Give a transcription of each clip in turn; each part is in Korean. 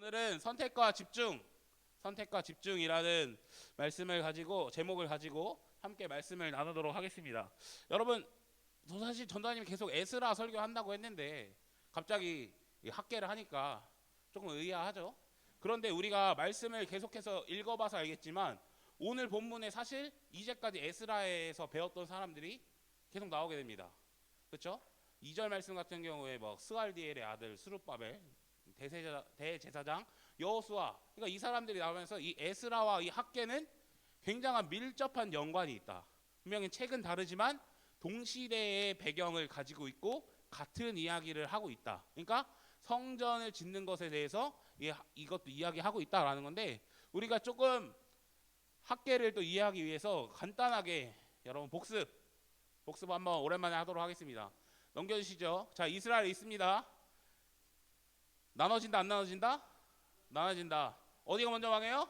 오늘은 선택과 집중이라는 말씀을 가지고 제목을 가지고 함께 말씀을 나누도록 하겠습니다. 여러분, 사실 전도사님이 계속 에스라 설교한다고 했는데 갑자기 이 학계를 하니까 조금 의아하죠. 그런데 우리가 말씀을 계속해서 읽어봐서 알겠지만 오늘 본문에 사실 이제까지 에스라에서 배웠던 사람들이 계속 나오게 됩니다. 그렇죠? 2절 말씀 같은 경우에 뭐 스알디엘의 아들 스룹바벨, 대제사장 여호수아, 그러니까 이 사람들이 나오면서 이 에스라와 이 학계는 굉장한 밀접한 연관이 있다. 분명히 책은 다르지만 동시대의 배경을 가지고 있고 같은 이야기를 하고 있다. 그러니까 성전을 짓는 것에 대해서 이것도 이야기하고 있다라는 건데, 우리가 조금 학계를 또 이해하기 위해서 간단하게 여러분 복습 한번 오랜만에 하도록 하겠습니다. 넘겨주시죠. 자, 이스라엘 있습니다. 나눠진다 안 나눠진다? 나눠진다. 어디가 먼저 망해요?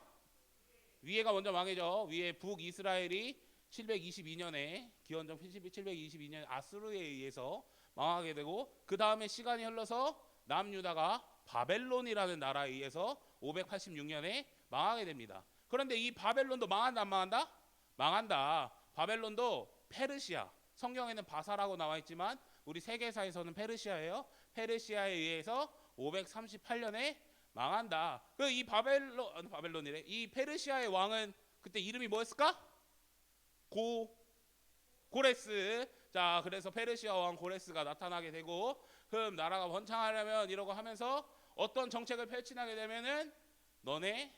위에가 먼저 망해죠. 위에 북이스라엘이 722년에 기원전 722년 아수르에 의해서 망하게 되고, 그 다음에 시간이 흘러서 남유다가 바벨론이라는 나라에 의해서 586년에 망하게 됩니다. 그런데 이 바벨론도 망한다 안 망한다? 망한다. 바벨론도 페르시아, 성경에는 바사라고 나와 있지만 우리 세계사에서는 페르시아예요. 페르시아에 의해서 538년에 망한다. 이 바벨론이래. 이 페르시아의 왕은 그때 이름이 뭐였을까? 고레스. 자, 그래서 페르시아 왕 고레스가 나타나게 되고, 그럼 나라가 번창하려면 이러고 하면서 어떤 정책을 펼치게 되면은 너네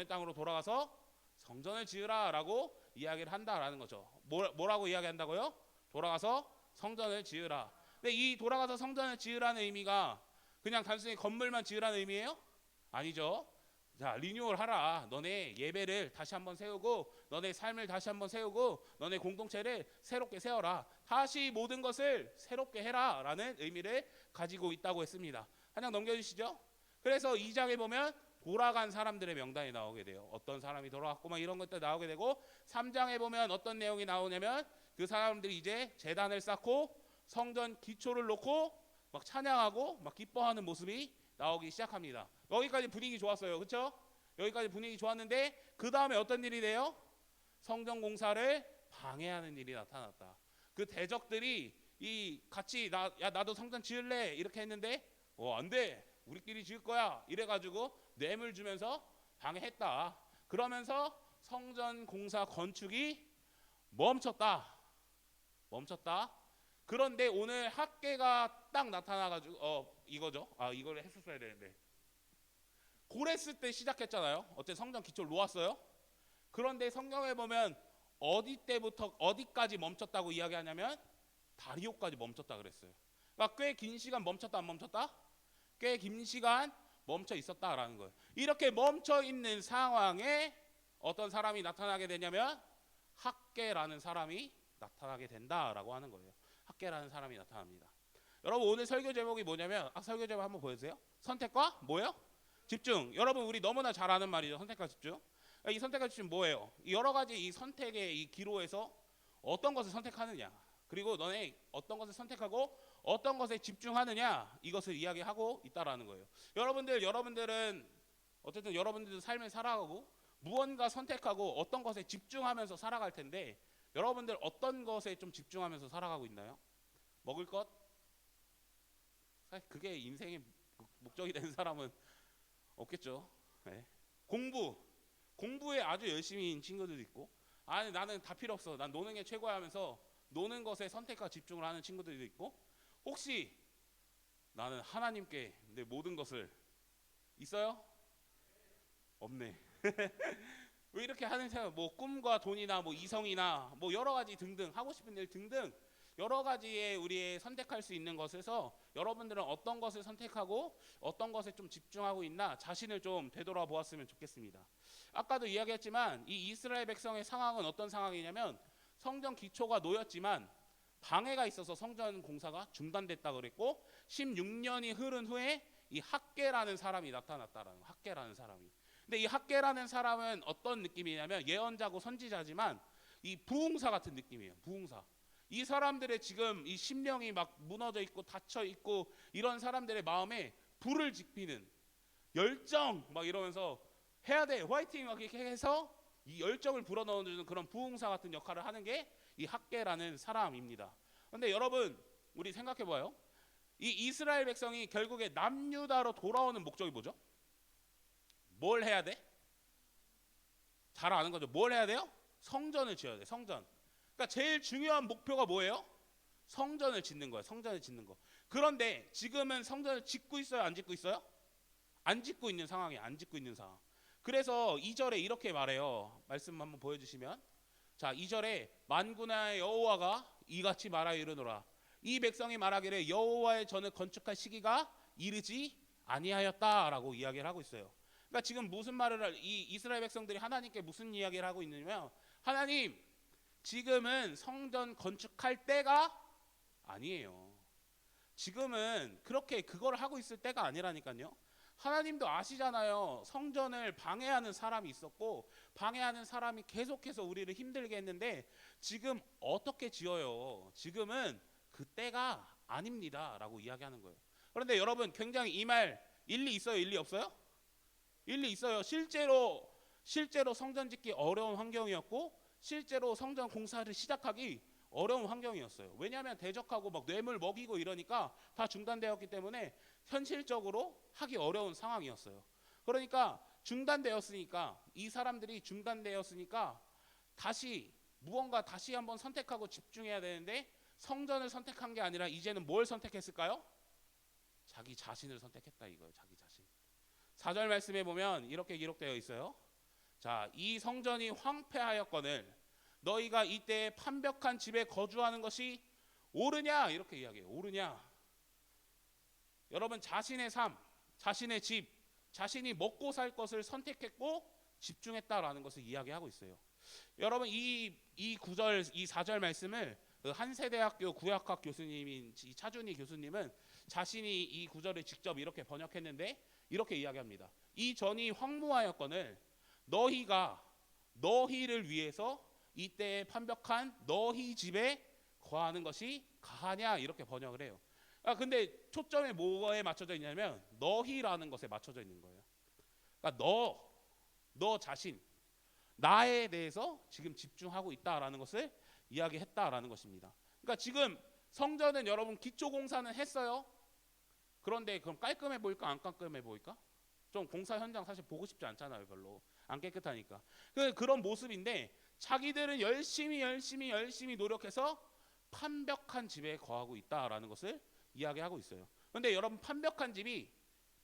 땅으로 돌아가서 성전을 지으라라고 이야기를 한다라는 거죠. 뭐라고 이야기한다고요? 돌아가서 성전을 지으라. 근데 이 돌아가서 성전을 지으라는 의미가 그냥 단순히 건물만 지으라는 의미예요? 아니죠. 자, 리뉴얼 하라. 너네 예배를 다시 한번 세우고, 너네 삶을 다시 한번 세우고, 너네 공동체를 새롭게 세워라. 다시 모든 것을 새롭게 해라 라는 의미를 가지고 있다고 했습니다. 한 장 넘겨주시죠. 그래서 2장에 보면 돌아간 사람들의 명단이 나오게 돼요. 어떤 사람이 돌아갔고 막 이런 것들 나오게 되고, 3장에 보면 어떤 내용이 나오냐면 그 사람들이 이제 제단을 쌓고 성전 기초를 놓고 막 찬양하고 막 기뻐하는 모습이 나오기 시작합니다. 여기까지 분위기 좋았어요. 그렇죠? 여기까지 분위기 좋았는데 그 다음에 어떤 일이 돼요? 성전 공사를 방해하는 일이 나타났다. 그 대적들이 같이 나도 성전 지을래 이렇게 했는데 안 돼, 우리끼리 지을 거야 이래가지고 뇌물 주면서 방해했다. 그러면서 성전 공사 건축이 멈췄다. 그런데 오늘 학계가 딱 나타나가지고 이거죠. 이걸 했었어야 되는데 고레스 때 시작했잖아요. 어째 성전 기초를 놓았어요. 그런데 성경에 보면 어디 때부터 어디까지 멈췄다고 이야기하냐면 다리오까지 멈췄다 그랬어요. 그러니까 꽤 긴 시간 멈췄다 안 멈췄다? 꽤 긴 시간 멈춰 있었다라는 거예요. 이렇게 멈춰 있는 상황에 어떤 사람이 나타나게 되냐면 학계라는 사람이 나타나게 된다라고 하는 거예요. 학계라는 사람이 나타납니다. 여러분, 오늘 설교 제목이 뭐냐면 설교 제목 한번 보여주세요. 선택과 뭐예요? 집중. 여러분, 우리 너무나 잘 아는 말이죠. 선택과 집중. 이 선택과 집중 뭐예요? 여러 가지 이 선택의 이 기로에서 어떤 것을 선택하느냐, 그리고 너네 어떤 것을 선택하고 어떤 것에 집중하느냐, 이것을 이야기하고 있다라는 거예요. 여러분들은 어쨌든 여러분들도 삶을 살아가고 무언가 선택하고 어떤 것에 집중하면서 살아갈 텐데, 여러분들 어떤 것에 좀 집중하면서 살아가고 있나요? 먹을 것? 사실 그게 인생의 목적이 되는 사람은 없겠죠. 네. 공부에 아주 열심히인 친구들도 있고, 나는 다 필요 없어, 난 노는 게 최고야 하면서 노는 것에 선택과 집중을 하는 친구들도 있고, 혹시 나는 하나님께 내 모든 것을 있어요? 없네. 왜 이렇게 하는 생각, 뭐 꿈과 돈이나 뭐 이성이나 뭐 여러 가지 등등 하고 싶은 일 등등 여러 가지의 우리의 선택할 수 있는 것에서 여러분들은 어떤 것을 선택하고 어떤 것에 좀 집중하고 있나 자신을 좀 되돌아보았으면 좋겠습니다. 아까도 이야기했지만 이 이스라엘 백성의 상황은 어떤 상황이냐면 성전 기초가 놓였지만 방해가 있어서 성전 공사가 중단됐다 그랬고, 16년이 흐른 후에 이 학계라는 사람이 나타났다라는 거예요. 학계라는 사람이. 근데 이 학계라는 사람은 어떤 느낌이냐면 예언자고 선지자지만 이 부흥사 같은 느낌이에요. 부흥사. 이 사람들의 지금 이 심령이 막 무너져 있고 닫혀 있고 이런 사람들의 마음에 불을 지피는, 열정 막 이러면서 해야 돼 화이팅 막 이렇게 해서 이 열정을 불어넣어주는 그런 부흥사 같은 역할을 하는 게 이 학개라는 사람입니다. 그런데 여러분 우리 생각해봐요. 이 이스라엘 백성이 결국에 남유다로 돌아오는 목적이 뭐죠? 뭘 해야 돼? 잘 아는 거죠. 뭘 해야 돼요? 성전을 지어야 돼. 성전. 그러니까 제일 중요한 목표가 뭐예요? 성전을 짓는 거예요. 성전을 짓는 거. 그런데 지금은 성전을 짓고 있어요? 안 짓고 있어요? 안 짓고 있는 상황이에요. 안 짓고 있는 상황. 그래서 2절에 이렇게 말해요. 말씀 한번 보여주시면. 자 2절에 만군의 여호와가 이같이 말하여 이르노라. 이 백성이 말하기를 여호와의 전을 건축할 시기가 이르지 아니하였다라고 이야기를 하고 있어요. 그러니까 지금 무슨 말을 이 이스라엘 백성들이 하나님께 무슨 이야기를 하고 있느냐면 하나님 지금은 성전 건축할 때가 아니에요. 지금은 그렇게 그걸 하고 있을 때가 아니라니까요. 하나님도 아시잖아요. 성전을 방해하는 사람이 있었고 방해하는 사람이 계속해서 우리를 힘들게 했는데 지금 어떻게 지어요? 지금은 그때가 아닙니다 라고 이야기하는 거예요. 그런데 여러분 굉장히 이 말 일리 있어요? 일리 없어요? 일리 있어요. 실제로 성전 짓기 어려운 환경이었고 실제로 성전 공사를 시작하기 어려운 환경이었어요. 왜냐하면 대적하고 막 뇌물 먹이고 이러니까 다 중단되었기 때문에 현실적으로 하기 어려운 상황이었어요. 그러니까 중단되었으니까 이 사람들이 중단되었으니까 무언가 다시 한번 선택하고 집중해야 되는데 성전을 선택한 게 아니라 이제는 뭘 선택했을까요? 자기 자신을 선택했다 이거예요. 자기 자신. 4절 말씀에 보면 이렇게 기록되어 있어요. 자, 이 성전이 황폐하였거늘 너희가 이때 판벽한 집에 거주하는 것이 옳으냐 이렇게 이야기해요. 옳으냐. 여러분 자신의 삶, 자신의 집, 자신이 먹고 살 것을 선택했고 집중했다라는 것을 이야기하고 있어요. 여러분 이 9절, 이 4절 말씀을 한세대학교 구약학 교수님인 이 차준희 교수님은 자신이 이 구절을 직접 이렇게 번역했는데 이렇게 이야기합니다. 이 전이 황무하였거늘 너희가 너희를 위해서 이때에 판벽한 너희 집에 거하는 것이 가하냐 이렇게 번역을 해요. 근데 초점이 뭐에 맞춰져 있냐면 너희라는 것에 맞춰져 있는 거예요. 그러니까 너 자신 나에 대해서 지금 집중하고 있다라는 것을 이야기했다라는 것입니다. 그러니까 지금 성전은 여러분 기초 공사는 했어요. 그런데 그럼 깔끔해 보일까 안 깔끔해 보일까? 좀 공사 현장 사실 보고 싶지 않잖아요. 별로 안 깨끗하니까. 그런 모습인데 자기들은 열심히 노력해서 판벽한 집에 거하고 있다라는 것을 이야기하고 있어요. 그런데 여러분 판벽한 집이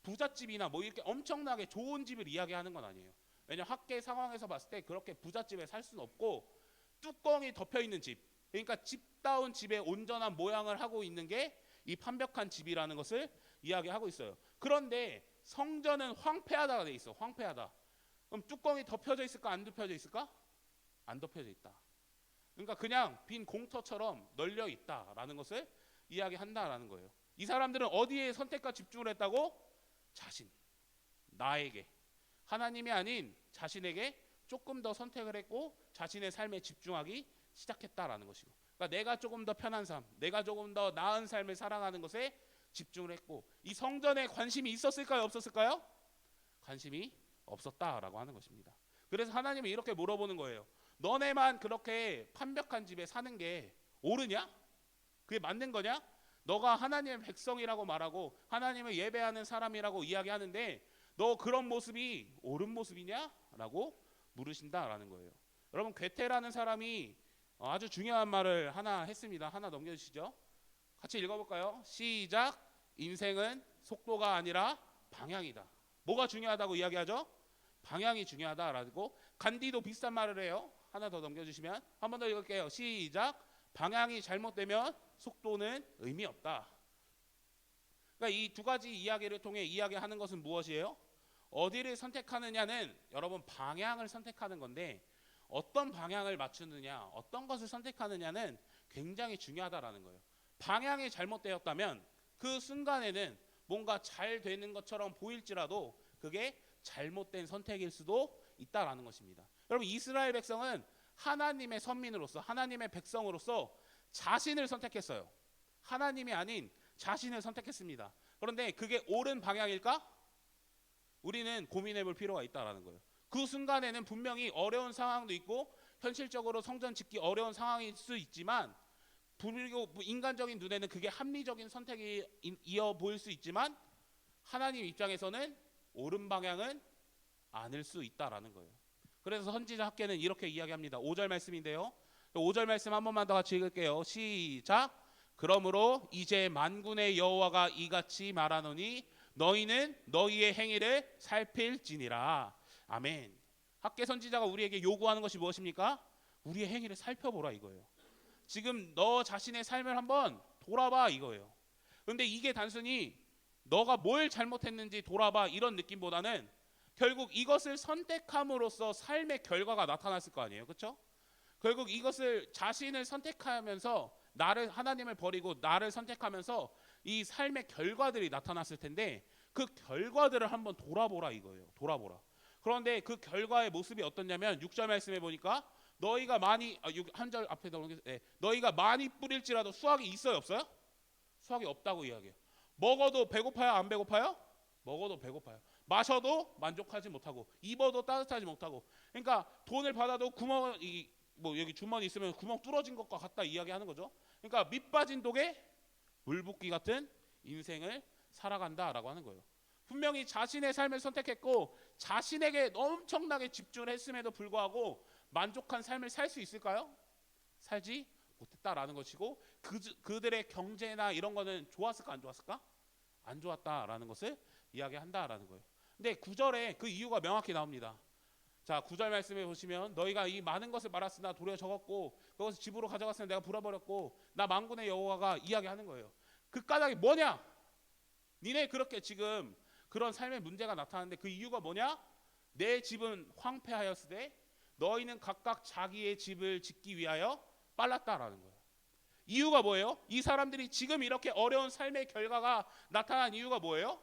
부잣집이나 뭐 이렇게 엄청나게 좋은 집을 이야기하는 건 아니에요. 왜냐하면 학계 상황에서 봤을 때 그렇게 부잣집에 살 수는 없고 뚜껑이 덮여 있는 집, 그러니까 집다운 집의 온전한 모양을 하고 있는 게 이 판벽한 집이라는 것을 이야기하고 있어요. 그런데 성전은 황폐하다가 돼 있어. 황폐하다. 그럼 뚜껑이 덮여져 있을까 안 덮여져 있을까? 안 덮여져 있다. 그러니까 그냥 빈 공터처럼 널려 있다라는 것을 이야기한다라는 거예요. 이 사람들은 어디에 선택과 집중을 했다고? 자신, 나에게, 하나님이 아닌 자신에게 조금 더 선택을 했고 자신의 삶에 집중하기 시작했다라는 것이고, 그러니까 내가 조금 더 편한 삶, 내가 조금 더 나은 삶을 살아가는 것에 집중을 했고, 이 성전에 관심이 있었을까요? 없었을까요? 관심이 없었다라고 하는 것입니다. 그래서 하나님이 이렇게 물어보는 거예요. 너네만 그렇게 판벽한 집에 사는 게 옳으냐? 그게 맞는 거냐? 너가 하나님의 백성이라고 말하고 하나님을 예배하는 사람이라고 이야기하는데 너 그런 모습이 옳은 모습이냐? 라고 물으신다라는 거예요. 여러분 괴테라는 사람이 아주 중요한 말을 하나 했습니다. 하나 넘겨주시죠. 같이 읽어볼까요? 시작. 인생은 속도가 아니라 방향이다. 뭐가 중요하다고 이야기하죠? 방향이 중요하다라고. 간디도 비슷한 말을 해요. 하나 더 넘겨주시면 한 번 더 읽을게요. 시작. 방향이 잘못되면 속도는 의미 없다. 그러니까 이 두 가지 이야기를 통해 이야기하는 것은 무엇이에요? 어디를 선택하느냐는 여러분 방향을 선택하는 건데 어떤 방향을 맞추느냐, 어떤 것을 선택하느냐는 굉장히 중요하다라는 거예요. 방향이 잘못되었다면 그 순간에는 뭔가 잘 되는 것처럼 보일지라도 그게 잘못된 선택일 수도 있다라는 것입니다. 여러분 이스라엘 백성은 하나님의 선민으로서, 하나님의 백성으로서 자신을 선택했어요. 하나님이 아닌 자신을 선택했습니다. 그런데 그게 옳은 방향일까? 우리는 고민해 볼 필요가 있다라는 거예요. 그 순간에는 분명히 어려운 상황도 있고 현실적으로 성전 짓기 어려운 상황일 수 있지만, 불교 인간적인 눈에는 그게 합리적인 선택이 이어 보일 수 있지만 하나님 입장에서는 옳은 방향은 아닐 수 있다라는 거예요. 그래서 선지자 학계는 이렇게 이야기합니다. 5절 말씀인데요. 5절 말씀 한 번만 더 같이 읽을게요. 시작. 그러므로 이제 만군의 여호와가 이같이 말하노니 너희는 너희의 행위를 살필지니라. 아멘. 학계 선지자가 우리에게 요구하는 것이 무엇입니까? 우리의 행위를 살펴보라 이거예요. 지금 너 자신의 삶을 한번 돌아봐 이거예요. 그런데 이게 단순히 너가 뭘 잘못했는지 돌아봐 이런 느낌보다는 결국 이것을 선택함으로써 삶의 결과가 나타났을 거 아니에요. 그렇죠? 결국 이것을 자신을 선택하면서 나를 하나님을 버리고 나를 선택하면서 이 삶의 결과들이 나타났을 텐데 그 결과들을 한번 돌아보라 이거예요. 돌아보라. 그런데 그 결과의 모습이 어떻냐면 6절 말씀해 보니까 너희가 많이 한 절 앞에 넘기세요. 너희가 많이 뿌릴지라도 수확이 있어요 없어요? 수확이 없다고 이야기해요. 먹어도 배고파요 안 배고파요? 먹어도 배고파요. 마셔도 만족하지 못하고 입어도 따뜻하지 못하고. 그러니까 돈을 받아도 구멍 뭐 여기 주머니 있으면 구멍 뚫어진 것과 같다 이야기하는 거죠. 그러니까 밑 빠진 독에 물 붓기 같은 인생을 살아간다라고 하는 거예요. 분명히 자신의 삶을 선택했고 자신에게 엄청나게 집중을 했음에도 불구하고 만족한 삶을 살 수 있을까요? 살지 못했다라는 것이고 그들의 경제나 이런 거는 좋았을까 안 좋았을까? 안 좋았다라는 것을 이야기한다라는 거예요. 근데 9절에 그 이유가 명확히 나옵니다. 자, 9절 말씀에 보시면 너희가 이 많은 것을 말았으나 도리어 적었고 그것을 집으로 가져갔으나 내가 불어버렸고 나 만군의 여호와가 이야기하는 거예요. 그 까닭이 뭐냐? 니네 그렇게 지금 그런 삶의 문제가 나타나는데 그 이유가 뭐냐? 내 집은 황폐하였으되 너희는 각각 자기의 집을 짓기 위하여 빨랐다라는 거예요. 이유가 뭐예요? 이 사람들이 지금 이렇게 어려운 삶의 결과가 나타난 이유가 뭐예요?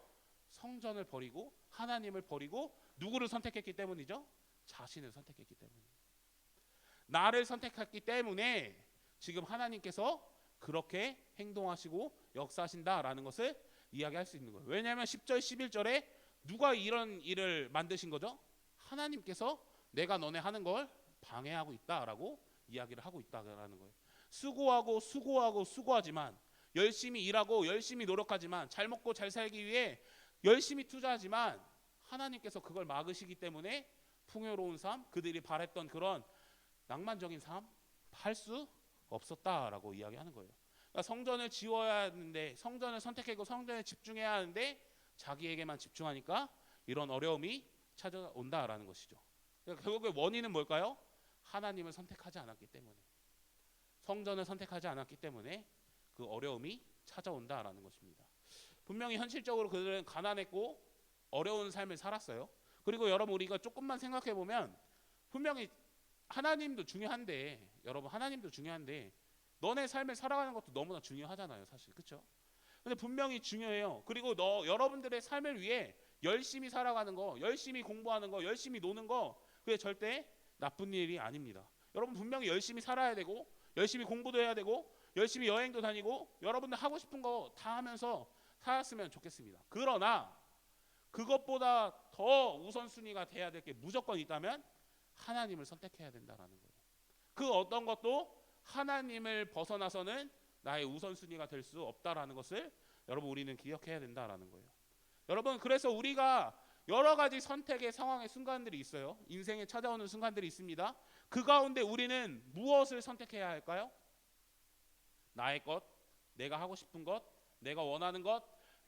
성전을 버리고 하나님을 버리고 누구를 선택했기 때문이죠? 자신을 선택했기 때문이에요. 나를 선택했기 때문에 지금 하나님께서 그렇게 행동하시고 역사하신다라는 것을 이야기할 수 있는 거예요. 왜냐하면 10절 11절에 누가 이런 일을 만드신 거죠? 하나님께서 내가 너네 하는 걸 방해하고 있다라고 이야기를 하고 있다라는 거예요. 수고하지만 열심히 일하고 열심히 노력하지만 잘 먹고 잘 살기 위해 열심히 투자하지만 하나님께서 그걸 막으시기 때문에 풍요로운 삶, 그들이 바랬던 그런 낭만적인 삶 할 수 없었다라고 이야기하는 거예요. 그러니까 성전을 지어야 하는데 성전을 선택하고 성전에 집중해야 하는데 자기에게만 집중하니까 이런 어려움이 찾아온다라는 것이죠. 그러니까 결국에 원인은 뭘까요? 하나님을 선택하지 않았기 때문에, 성전을 선택하지 않았기 때문에 그 어려움이 찾아온다라는 것입니다. 분명히 현실적으로 그들은 가난했고 어려운 삶을 살았어요. 그리고 여러분 우리가 조금만 생각해 보면 분명히 하나님도 중요한데, 여러분 하나님도 중요한데 너네 삶을 살아가는 것도 너무나 중요하잖아요, 사실. 그렇죠? 근데 분명히 중요해요. 그리고 여러분들의 삶을 위해 열심히 살아가는 거, 열심히 공부하는 거, 열심히 노는 거, 그게 절대 나쁜 일이 아닙니다. 여러분 분명히 열심히 살아야 되고 열심히 공부도 해야 되고 열심히 여행도 다니고 여러분들 하고 싶은 거 다 하면서 살았으면 좋겠습니다. 그러나 그것보다 더 우선순위가 돼야 될 게 무조건 있다면 하나님을 선택해야 된다라는 거예요. 그 어떤 것도 하나님을 벗어나서는 나의 우선순위가 될 수 없다라는 것을 여러분 우리는 기억해야 된다라는 거예요. 여러분 그래서 우리가 여러 가지 선택의 상황의 순간들이 있어요. 인생에 찾아오는 순간들이 있습니다. 그 가운데 우리는 무엇을 선택해야 할까요? 나의 것, 내가 하고 싶은 것, 내가 원하는 것,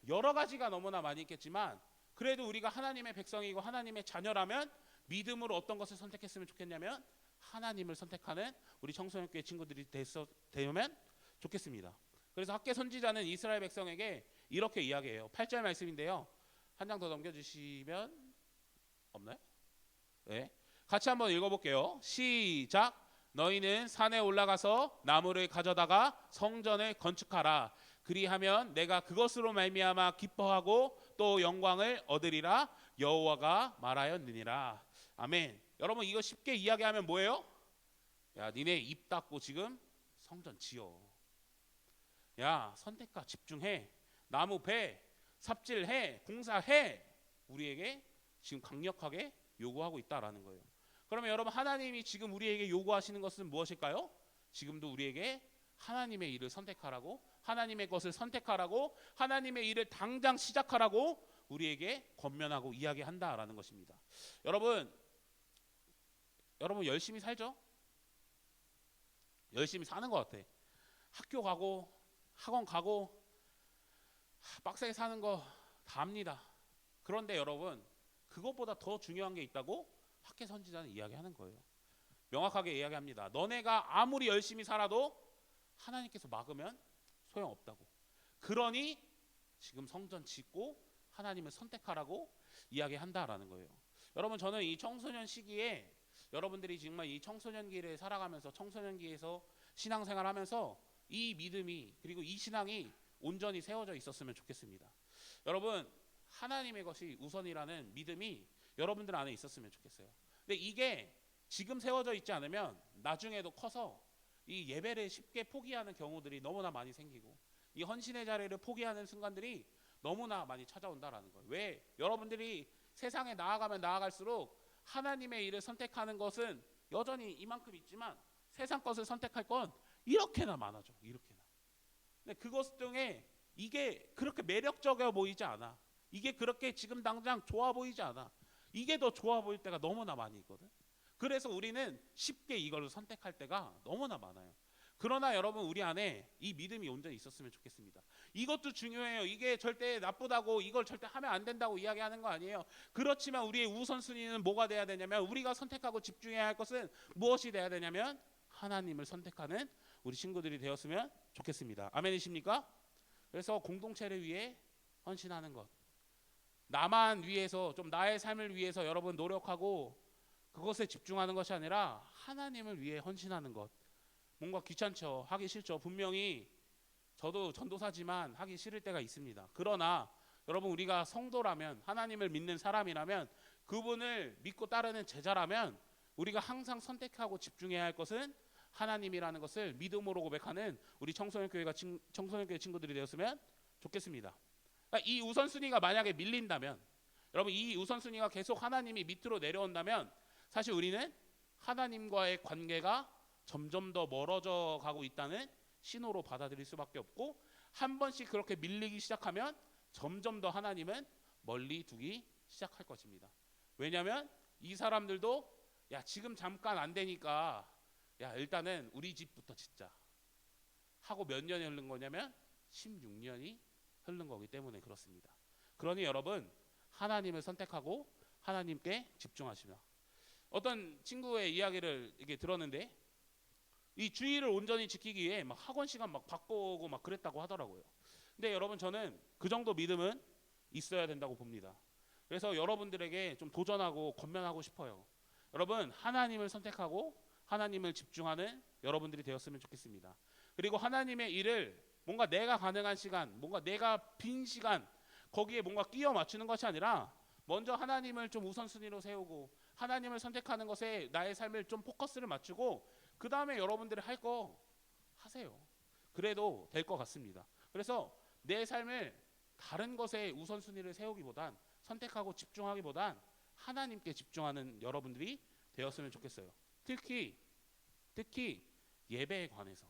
여러 가지가 너무나 많이 있겠지만 그래도 우리가 하나님의 백성이고 하나님의 자녀라면 믿음으로 어떤 것을 선택했으면 좋겠냐면 하나님을 선택하는 우리 청소년교회 친구들이 되면 좋겠습니다. 그래서 학계 선지자는 이스라엘 백성에게 이렇게 이야기해요. 8절 말씀인데요. 한 장 더 넘겨주시면 없나요? 네, 같이 한번 읽어볼게요. 시작. 너희는 산에 올라가서 나무를 가져다가 성전을 건축하라. 그리하면 내가 그것으로 말미암아 기뻐하고 또 영광을 얻으리라. 여호와가 말하였느니라. 아멘. 여러분 이거 쉽게 이야기하면 뭐예요? 야, 니네 입 닫고 지금 성전 지어. 야, 선택과 집중해. 나무 배, 삽질해, 공사해. 우리에게 지금 강력하게 요구하고 있다라는 거예요. 그러면 여러분, 하나님이 지금 우리에게 요구하시는 것은 무엇일까요? 지금도 우리에게 하나님의 일을 선택하라고, 하나님의 것을 선택하라고, 하나님의 일을 당장 시작하라고 우리에게 권면하고 이야기한다라는 것입니다. 여러분 열심히 살죠? 열심히 사는 것 같아. 학교 가고 학원 가고 빡세게 사는 거 다 압니다. 그런데 여러분, 그것보다 더 중요한 게 있다고 학계 선지자는 이야기하는 거예요. 명확하게 이야기합니다. 너네가 아무리 열심히 살아도 하나님께서 막으면 소용없다고. 그러니 지금 성전 짓고 하나님을 선택하라고 이야기한다라는 거예요. 여러분, 저는 이 청소년 시기에 여러분들이 정말 이 청소년기를 살아가면서, 청소년기에서 신앙생활하면서 이 믿음이, 그리고 이 신앙이 온전히 세워져 있었으면 좋겠습니다. 여러분, 하나님의 것이 우선이라는 믿음이 여러분들 안에 있었으면 좋겠어요. 근데 이게 지금 세워져 있지 않으면 나중에도 커서 이 예배를 쉽게 포기하는 경우들이 너무나 많이 생기고, 이 헌신의 자리를 포기하는 순간들이 너무나 많이 찾아온다라는 거예요. 왜? 여러분들이 세상에 나아가면 나아갈수록 하나님의 일을 선택하는 것은 여전히 이만큼 있지만 세상 것을 선택할 건 이렇게나 많아져. 이렇게나. 근데 그것 중에 이게 그렇게 매력적이어 보이지 않아. 이게 그렇게 지금 당장 좋아 보이지 않아. 이게 더 좋아 보일 때가 너무나 많이 있거든. 그래서 우리는 쉽게 이걸 선택할 때가 너무나 많아요. 그러나 여러분, 우리 안에 이 믿음이 온전히 있었으면 좋겠습니다. 이것도 중요해요. 이게 절대 나쁘다고, 이걸 절대 하면 안 된다고 이야기하는 거 아니에요. 그렇지만 우리의 우선순위는 뭐가 돼야 되냐면, 우리가 선택하고 집중해야 할 것은 무엇이 돼야 되냐면 하나님을 선택하는 우리 친구들이 되었으면 좋겠습니다. 아멘이십니까? 그래서 공동체를 위해 헌신하는 것, 나만 위해서, 좀 나의 삶을 위해서 여러분 노력하고 그것에 집중하는 것이 아니라 하나님을 위해 헌신하는 것. 뭔가 귀찮죠. 하기 싫죠. 분명히 저도 전도사지만 하기 싫을 때가 있습니다. 그러나 여러분, 우리가 성도라면, 하나님을 믿는 사람이라면, 그분을 믿고 따르는 제자라면 우리가 항상 선택하고 집중해야 할 것은 하나님이라는 것을 믿음으로 고백하는 우리 청소년교회 친구들이 되었으면 좋겠습니다. 그러니까 이 우선순위가 만약에 밀린다면, 여러분, 이 우선순위가 계속 하나님이 밑으로 내려온다면 사실 우리는 하나님과의 관계가 점점 더 멀어져 가고 있다는 신호로 받아들일 수밖에 없고, 한 번씩 그렇게 밀리기 시작하면 점점 더 하나님은 멀리 두기 시작할 것입니다. 왜냐하면 이 사람들도 야, 지금 잠깐 안 되니까 야, 일단은 우리 집부터 짓자 하고 몇 년이 흐른 거냐면 16년이 흐른 거기 때문에 그렇습니다. 그러니 여러분, 하나님을 선택하고 하나님께 집중하시라. 어떤 친구의 이야기를 이렇게 들었는데, 이 주의를 온전히 지키기 위해 막 학원 시간 막 바꾸고 막 그랬다고 하더라고요. 근데 여러분, 저는 그 정도 믿음은 있어야 된다고 봅니다. 그래서 여러분들에게 좀 도전하고 권면하고 싶어요. 여러분, 하나님을 선택하고 하나님을 집중하는 여러분들이 되었으면 좋겠습니다. 그리고 하나님의 일을 뭔가 내가 가능한 시간, 뭔가 내가 빈 시간, 거기에 뭔가 끼워 맞추는 것이 아니라 먼저 하나님을 좀 우선순위로 세우고 하나님을 선택하는 것에 나의 삶을 좀 포커스를 맞추고 그 다음에 여러분들이 할 거 하세요. 그래도 될 것 같습니다. 그래서 내 삶을 다른 것에 우선순위를 세우기보단, 선택하고 집중하기보단 하나님께 집중하는 여러분들이 되었으면 좋겠어요. 특히 예배에 관해서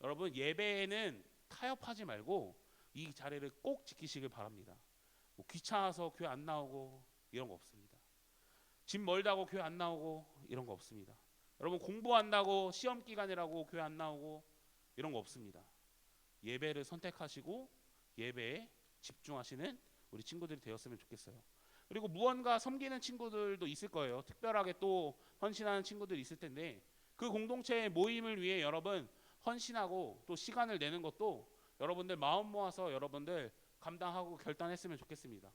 여러분, 예배에는 타협하지 말고 이 자리를 꼭 지키시길 바랍니다. 뭐 귀찮아서 교회 안 나오고 이런 거 없습니다. 집 멀다고 교회 안 나오고 이런 거 없습니다. 여러분, 공부한다고 시험 기간이라고 교회 안 나오고 이런 거 없습니다. 예배를 선택하시고 예배에 집중하시는 우리 친구들이 되었으면 좋겠어요. 그리고 무언가 섬기는 친구들도 있을 거예요. 특별하게 또 헌신하는 친구들이 있을 텐데, 그 공동체의 모임을 위해 여러분 헌신하고 또 시간을 내는 것도 여러분들 마음 모아서 여러분들 감당하고 결단했으면 좋겠습니다.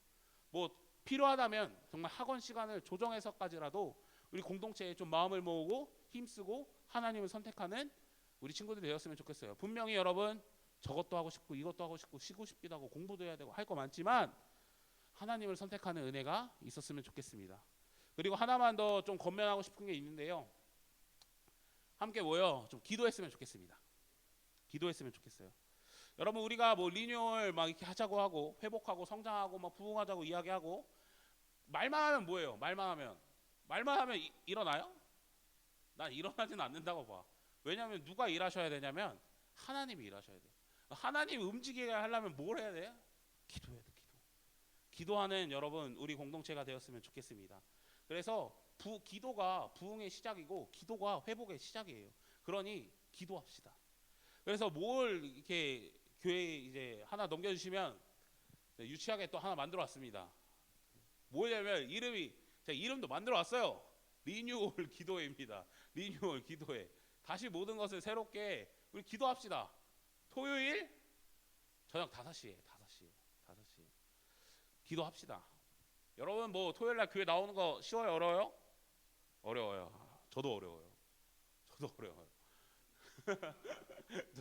뭐 필요하다면 정말 학원 시간을 조정해서까지라도 우리 공동체에 좀 마음을 모으고 힘쓰고 하나님을 선택하는 우리 친구들이 되었으면 좋겠어요. 분명히 여러분, 저것도 하고 싶고 이것도 하고 싶고 쉬고 싶기도 하고 공부도 해야 되고 할 거 많지만 하나님을 선택하는 은혜가 있었으면 좋겠습니다. 그리고 하나만 더 좀 권면하고 싶은 게 있는데요. 함께 모여 좀 기도했으면 좋겠습니다. 기도했으면 좋겠어요. 여러분 우리가 뭐 리뉴얼 막 이렇게 하자고 하고 회복하고 성장하고 막 부흥하자고 이야기하고 말만 하면 뭐예요? 말만 하면 일어나요? 난 일어나지는 않는다고 봐. 왜냐하면 누가 일하셔야 되냐면 하나님이 일하셔야 돼요. 하나님 움직이게 하려면 뭘 해야 돼요? 기도해야 돼. 기도하는 여러분 우리 공동체가 되었으면 좋겠습니다. 그래서 기도가 부흥의 시작이고 기도가 회복의 시작이에요. 그러니 기도합시다. 그래서 뭘 이렇게 교회 이제 하나 넘겨주시면 유치하게 또 하나 만들어 왔습니다. 뭐냐면 제가 이름도 만들어 왔어요. 리뉴얼 기도회입니다. 리뉴얼 기도회. 다시 모든 것을 새롭게 우리 기도합시다. 토요일 저녁 5시에 기도합시다. 여러분 뭐 토요일 날 교회 나오는 거 쉬워요, 어려워요? 어려워요. 저도 어려워요.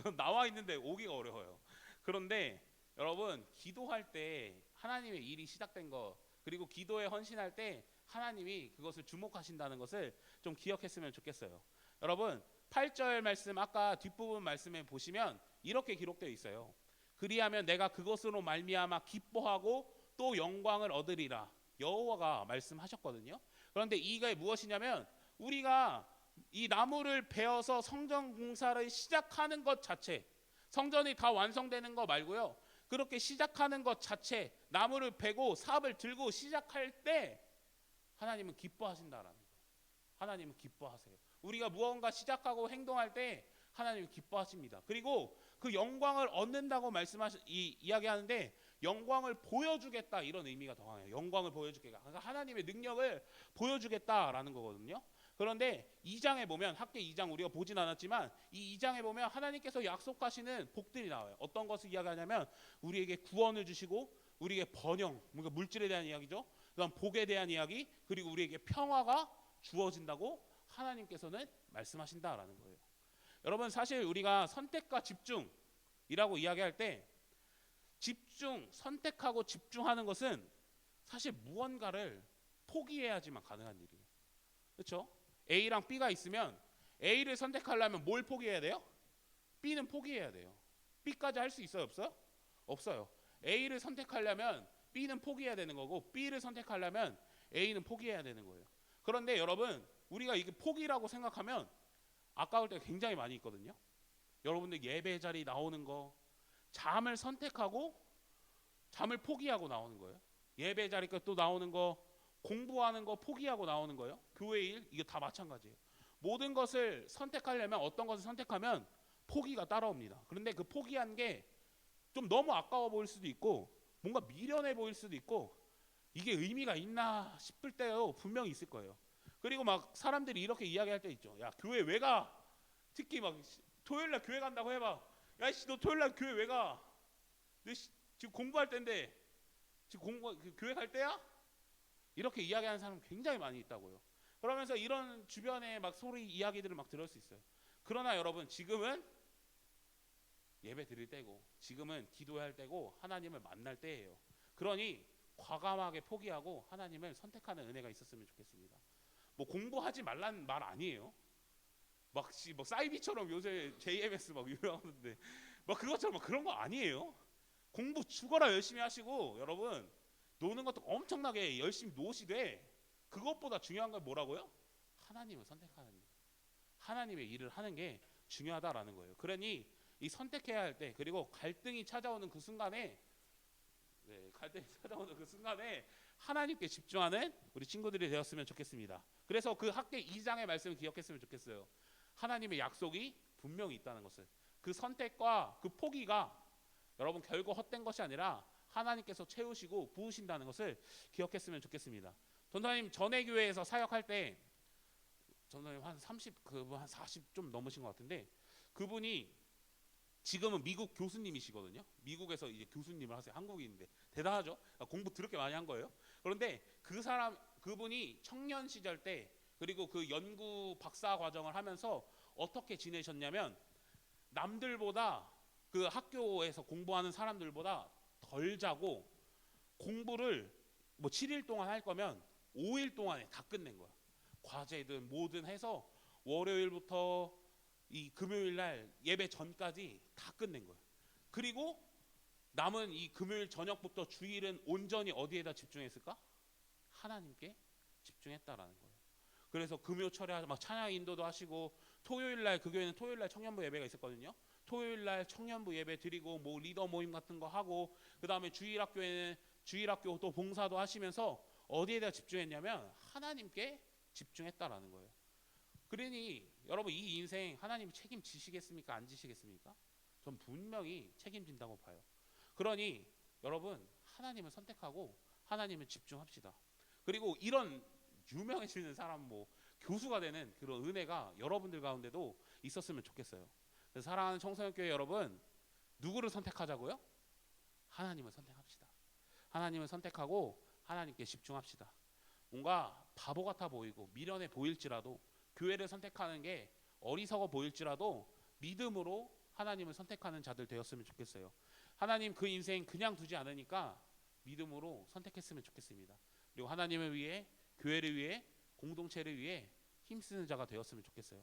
전 나와 있는데 오기가 어려워요. 그런데 여러분 기도할 때 하나님의 일이 시작된 거, 그리고 기도에 헌신할 때 하나님이 그것을 주목하신다는 것을 좀 기억했으면 좋겠어요. 여러분 8절 말씀 아까 뒷부분 말씀에 보시면 이렇게 기록되어 있어요. 그리하면 내가 그것으로 말미암아 기뻐하고 또 영광을 얻으리라. 여호와가 말씀하셨거든요. 그런데 이게 무엇이냐면 우리가 이 나무를 베어서 성전 공사를 시작하는 것 자체, 성전이 다 완성되는 거 말고요, 그렇게 시작하는 것 자체, 나무를 베고 삽을 들고 시작할 때 하나님은 기뻐하신다라는 거예요. 하나님은 기뻐하세요. 우리가 무언가 시작하고 행동할 때 하나님은 기뻐하십니다. 그리고 그 영광을 얻는다고 이야기하는데 영광을 보여주겠다 이런 의미가 더 강해요. 영광을 보여주겠다. 그러니까 하나님의 능력을 보여주겠다라는 거거든요. 그런데 2장에 보면 학계 2장 우리가 보진 않았지만 이 2장에 보면 하나님께서 약속하시는 복들이 나와요. 어떤 것을 이야기하냐면 우리에게 구원을 주시고 우리에게 번영, 그러니까 물질에 대한 이야기죠. 그다음 복에 대한 이야기, 그리고 우리에게 평화가 주어진다고 하나님께서는 말씀하신다라는 거예요. 여러분 사실 우리가 선택과 집중이라고 이야기할 때 선택하고 집중하는 것은 사실 무언가를 포기해야지만 가능한 일이에요. 그렇죠? A랑 B가 있으면 A를 선택하려면 뭘 포기해야 돼요? B는 포기해야 돼요. B까지 할 수 있어요, 없어요? 없어요. A를 선택하려면 B는 포기해야 되는 거고 B를 선택하려면 A는 포기해야 되는 거예요. 그런데 여러분 우리가 이게 포기라고 생각하면 아까울 때가 굉장히 많이 있거든요. 여러분들 예배 자리 나오는 거, 잠을 선택하고 잠을 포기하고 나오는 거예요. 예배 자리 또 나오는 거, 공부하는 거 포기하고 나오는 거예요. 교회 일, 이게 다 마찬가지예요. 모든 것을 선택하려면 어떤 것을 선택하면 포기가 따라옵니다. 그런데 그 포기한 게 좀 너무 아까워 보일 수도 있고 뭔가 미련해 보일 수도 있고 이게 의미가 있나 싶을 때도 분명히 있을 거예요. 그리고 막 사람들이 이렇게 이야기할 때 있죠. 야 교회 왜 가? 특히 막 토요일날 교회 간다고 해봐. 야씨 너 토요일날 교회 왜 가? 너 지금 공부할 때인데 지금 교회 갈 때야? 이렇게 이야기하는 사람 굉장히 많이 있다고요. 그러면서 이런 주변에 막 소리 이야기들을 막 들을 수 있어요. 그러나 여러분 지금은 예배 드릴 때고 지금은 기도할 때고 하나님을 만날 때예요. 그러니 과감하게 포기하고 하나님을 선택하는 은혜가 있었으면 좋겠습니다. 뭐 공부하지 말라는 말 아니에요. 막 사이비처럼 요새 JMS 막 유명한데 막 그것처럼 막 그런 거 아니에요. 공부 죽어라 열심히 하시고 여러분 노는 것도 엄청나게 열심히 노시되 그것보다 중요한 건 뭐라고요? 하나님을 선택하는 일, 하나님의 일을 하는 게 중요하다라는 거예요. 그러니 이 선택해야 할 때 그리고 갈등이 찾아오는 그 순간에 하나님께 집중하는 우리 친구들이 되었으면 좋겠습니다. 그래서 그 학계 2장의 말씀을 기억했으면 좋겠어요. 하나님의 약속이 분명히 있다는 것을, 그 선택과 그 포기가 여러분 결코 헛된 것이 아니라 하나님께서 채우시고 부으신다는 것을 기억했으면 좋겠습니다. 전도사님 전에 교회에서 사역할 때 전도사님 한 30, 그분 한 40 좀 넘으신 것 같은데 그분이 지금은 미국 교수님이시거든요. 미국에서 이제 교수님을 하세요. 한국인인데 대단하죠. 공부 더럽게 많이 한 거예요. 그런데 그분이 청년 시절 때 그리고 그 연구 박사 과정을 하면서 어떻게 지내셨냐면 남들보다 그 학교에서 공부하는 사람들보다 덜 자고 공부를 뭐 7일 동안 할 거면 5일 동안에 다 끝낸 거야. 과제든 뭐든 해서 월요일부터 이 금요일 날 예배 전까지 다 끝낸 거예요. 그리고 남은 이 금요일 저녁부터 주일은 온전히 어디에다 집중했을까? 하나님께 집중했다라는 거예요. 그래서 금요철에 막 찬양 인도도 하시고, 토요일 날 그 교회는 토요일 날 청년부 예배가 있었거든요. 토요일 날 청년부 예배 드리고 뭐 리더 모임 같은 거 하고, 그다음에 주일학교에는 주일학교 또 봉사도 하시면서 어디에다 집중했냐면 하나님께 집중했다라는 거예요. 그러니 여러분, 이 인생 하나님 책임지시겠습니까? 안 지시겠습니까? 전 분명히 책임진다고 봐요. 그러니 여러분, 하나님을 선택하고 하나님을 집중합시다. 그리고 이런 유명해지는 사람, 뭐 교수가 되는 그런 은혜가 여러분들 가운데도 있었으면 좋겠어요. 그래서 사랑하는 청소년교회 여러분, 누구를 선택하자고요? 하나님을 선택합시다. 하나님을 선택하고 하나님께 집중합시다. 뭔가 바보 같아 보이고 미련해 보일지라도, 교회를 선택하는 게 어리석어 보일지라도 믿음으로 하나님을 선택하는 자들 되었으면 좋겠어요. 하나님 그 인생 그냥 두지 않으니까 믿음으로 선택했으면 좋겠습니다. 그리고 하나님을 위해, 교회를 위해, 공동체를 위해 힘쓰는 자가 되었으면 좋겠어요.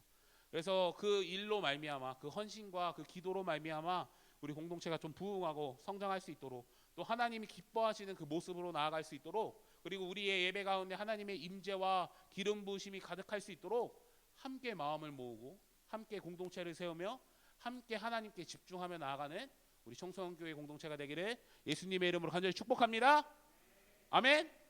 그래서 그 일로 말미암아, 그 헌신과 그 기도로 말미암아 우리 공동체가 좀 부흥하고 성장할 수 있도록, 또 하나님이 기뻐하시는 그 모습으로 나아갈 수 있도록, 그리고 우리의 예배 가운데 하나님의 임재와 기름 부으심이 가득할 수 있도록 함께 마음을 모으고 함께 공동체를 세우며 함께 하나님께 집중하며 나아가는 우리 청소년교회 공동체가 되기를 예수님의 이름으로 간절히 축복합니다. 아멘.